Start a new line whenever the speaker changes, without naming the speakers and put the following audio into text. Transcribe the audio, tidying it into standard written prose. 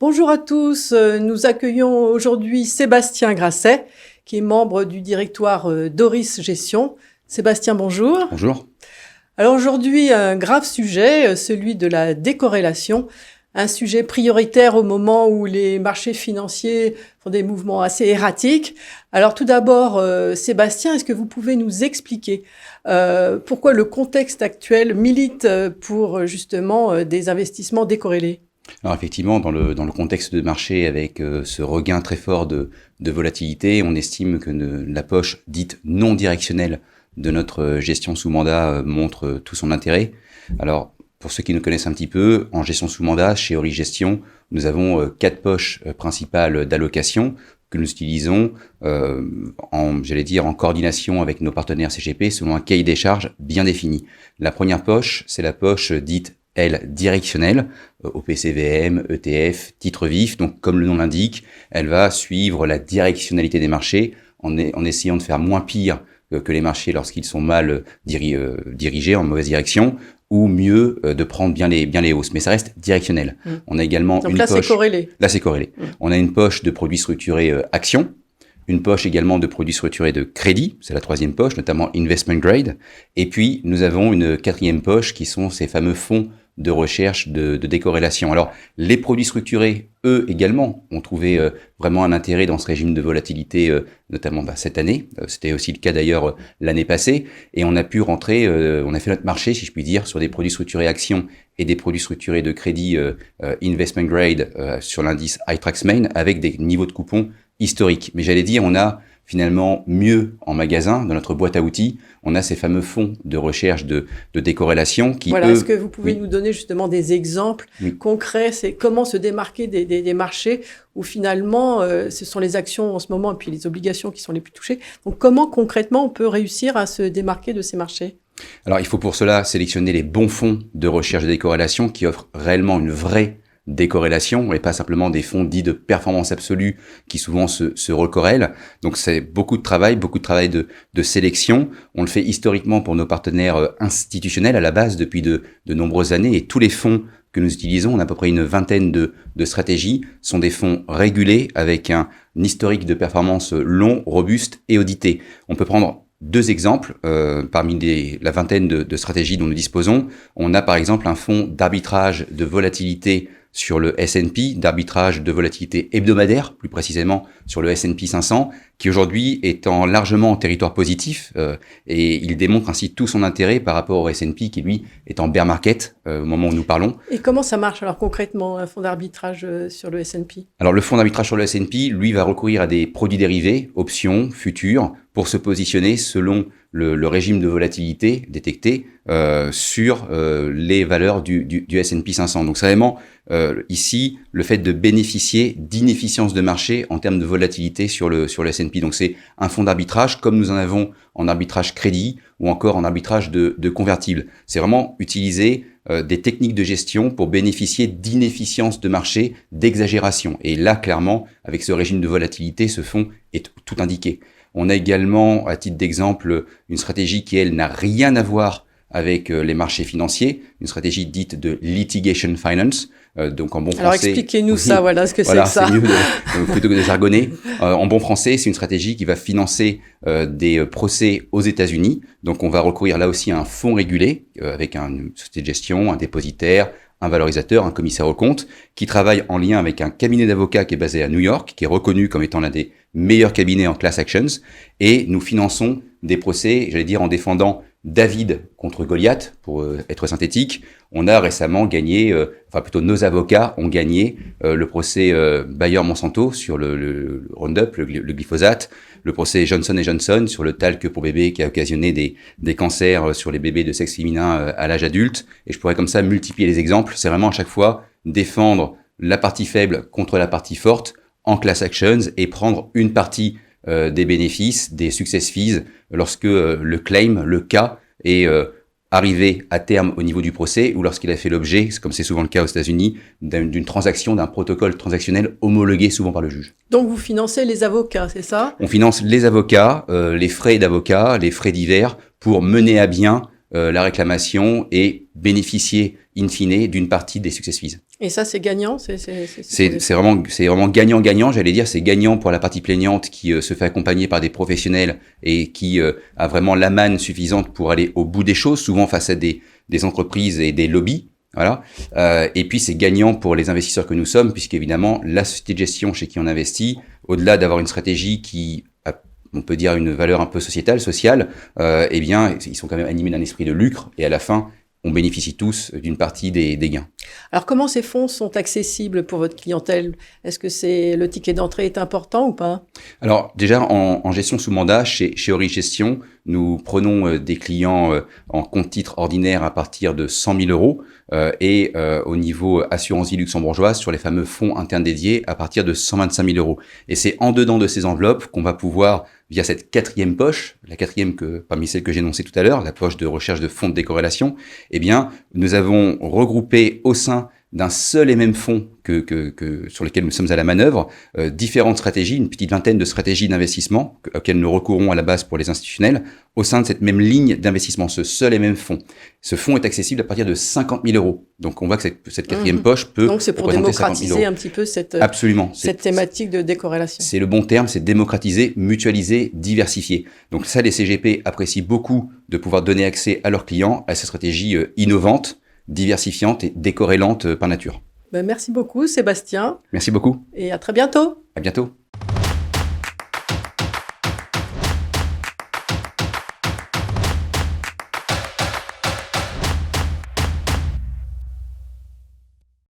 Bonjour à tous, nous accueillons aujourd'hui Sébastien Grasset, qui est membre du directoire Doris Gestion. Sébastien, bonjour.
Bonjour.
Alors aujourd'hui, un grave sujet, celui de la décorrélation, un sujet prioritaire au moment où les marchés financiers font des mouvements assez erratiques. Alors tout d'abord, Sébastien, est-ce que vous pouvez nous expliquer pourquoi le contexte actuel milite pour justement des investissements décorrélés ?
Alors effectivement, dans le contexte de marché avec ce regain très fort de volatilité, on estime que la poche dite non directionnelle de notre gestion sous mandat montre tout son intérêt. Alors, pour ceux qui nous connaissent un petit peu, en gestion sous mandat, chez Ori Gestion, nous avons 4 poches principales d'allocation que nous utilisons en coordination avec nos partenaires CGP selon un cahier des charges bien défini. La première poche, c'est la poche dite directionnelle, OPCVM, ETF, titre vif. Donc, comme le nom l'indique, elle va suivre la directionnalité des marchés en essayant de faire moins pire que les marchés lorsqu'ils sont mal dirigés en mauvaise direction, ou mieux de prendre bien les hausses. Mais ça reste directionnel. On a également
donc là, poche. C'est corrélé.
Là, c'est corrélé. On a une poche de produits structurés actions, une poche également de produits structurés de crédit, c'est la troisième poche, notamment investment grade. Et puis, nous avons une quatrième poche qui sont ces fameux fonds de recherche de décorrélation. Alors, les produits structurés, eux également, ont trouvé vraiment un intérêt dans ce régime de volatilité, notamment cette année. C'était aussi le cas d'ailleurs l'année passée. Et on a pu rentrer, on a fait notre marché, si je puis dire, sur des produits structurés actions et des produits structurés de crédit investment grade sur l'indice iTraxx Main avec des niveaux de coupons historiques. Mais j'allais dire, on a finalement mieux en magasin, dans notre boîte à outils, on a ces fameux fonds de recherche de décorrélation qui,
voilà, est-ce que vous pouvez nous donner justement des exemples concrets, c'est comment se démarquer des marchés où finalement ce sont les actions en ce moment et puis les obligations qui sont les plus touchées. Donc comment concrètement on peut réussir à se démarquer de ces marchés ?
Alors il faut pour cela sélectionner les bons fonds de recherche de décorrélation qui offrent réellement une vraie décorrélation et pas simplement des fonds dits de performance absolue qui souvent se recorrèlent. Donc c'est beaucoup de travail de sélection. On le fait historiquement pour nos partenaires institutionnels à la base depuis de nombreuses années et tous les fonds que nous utilisons, on a à peu près une vingtaine de stratégies, sont des fonds régulés avec un historique de performance long, robuste et audité. On peut prendre 2 exemples parmi la vingtaine de stratégies dont nous disposons. On a par exemple un fonds d'arbitrage de volatilité sur le S&P, d'arbitrage de volatilité hebdomadaire, plus précisément sur le S&P 500, qui aujourd'hui est largement en territoire positif et il démontre ainsi tout son intérêt par rapport au S&P qui lui est en bear market au moment où nous parlons.
Et comment ça marche alors concrètement un fonds d'arbitrage sur le S&P ?
Alors le fonds d'arbitrage sur le S&P, lui, va recourir à des produits dérivés, options, futurs, pour se positionner selon le régime de volatilité détecté sur les valeurs du S&P 500. Donc c'est vraiment ici le fait de bénéficier d'inefficience de marché en termes de volatilité sur le S&P. Donc c'est un fonds d'arbitrage comme nous en avons en arbitrage crédit ou encore en arbitrage de convertibles. C'est vraiment utiliser des techniques de gestion pour bénéficier d'inefficience de marché, d'exagération. Et là, clairement, avec ce régime de volatilité, ce fonds est tout indiqué. On a également, à titre d'exemple, une stratégie qui, elle, n'a rien à voir avec les marchés financiers, une stratégie dite de litigation finance, donc en bon français.
Alors expliquez-nous ça, voilà ce que c'est que ça.
C'est mieux plutôt que de jargonner. En bon français, c'est une stratégie qui va financer des procès aux États-Unis. Donc on va recourir là aussi à un fonds régulé avec une société de gestion, un dépositaire, un valorisateur, un commissaire aux comptes, qui travaille en lien avec un cabinet d'avocats qui est basé à New York, qui est reconnu comme étant l'un des meilleurs cabinets en class actions, et nous finançons des procès, j'allais dire, en défendant David contre Goliath, pour être synthétique. On a récemment gagné, nos avocats ont gagné le procès Bayer-Monsanto sur le Roundup, le glyphosate, le procès Johnson & Johnson sur le talc pour bébé qui a occasionné des cancers sur les bébés de sexe féminin à l'âge adulte. Et je pourrais comme ça multiplier les exemples. C'est vraiment à chaque fois défendre la partie faible contre la partie forte en class actions et prendre une partie des bénéfices, des success fees, lorsque le claim, le cas, est arrivé à terme au niveau du procès ou lorsqu'il a fait l'objet, comme c'est souvent le cas aux États-Unis, d'une transaction, d'un protocole transactionnel homologué souvent par le juge.
Donc vous financez les avocats, c'est ça ?
On finance les avocats, les frais d'avocats, les frais divers pour mener à bien la réclamation et bénéficier in fine d'une partie des success fees.
Et ça, c'est gagnant?
C'est vraiment gagnant-gagnant, j'allais dire. C'est gagnant pour la partie plaignante qui se fait accompagner par des professionnels et qui a vraiment la manne suffisante pour aller au bout des choses, souvent face à des entreprises et des lobbies. Voilà. Et puis c'est gagnant pour les investisseurs que nous sommes, puisqu'évidemment, la société de gestion chez qui on investit, au-delà d'avoir une stratégie qui a, on peut dire, une valeur un peu sociale, eh bien, ils sont quand même animés d'un esprit de lucre, et à la fin, on bénéficie tous d'une partie des gains.
Alors, comment ces fonds sont accessibles pour votre clientèle? Est-ce que le ticket d'entrée est important ou pas?
Alors, déjà, en gestion sous mandat, chez Ori Gestion, nous prenons des clients en compte titre ordinaire à partir de 100 000 euros et au niveau assurance vie luxembourgeoise sur les fameux fonds internes dédiés à partir de 125 000 euros. Et c'est en dedans de ces enveloppes qu'on va pouvoir, via cette quatrième poche, la quatrième parmi celles que j'ai énoncées tout à l'heure, la poche de recherche de fonds de décorrélation, eh bien, nous avons regroupé au sein d'un seul et même fonds sur lequel nous sommes à la manœuvre, différentes stratégies, une petite vingtaine de stratégies d'investissement auxquelles nous recourons à la base pour les institutionnels, au sein de cette même ligne d'investissement, ce seul et même fonds. Ce fonds est accessible à partir de 50 000 euros. Donc on voit que cette quatrième poche peut
Donc c'est pour démocratiser un petit peu
Absolument.
cette thématique de décorrélation.
C'est le bon terme, c'est démocratiser, mutualiser, diversifier. Donc ça, les CGP apprécient beaucoup de pouvoir donner accès à leurs clients à ces stratégies innovantes, diversifiantes et décorrélantes par nature.
Merci beaucoup, Sébastien.
Merci beaucoup.
Et à très bientôt.
À bientôt.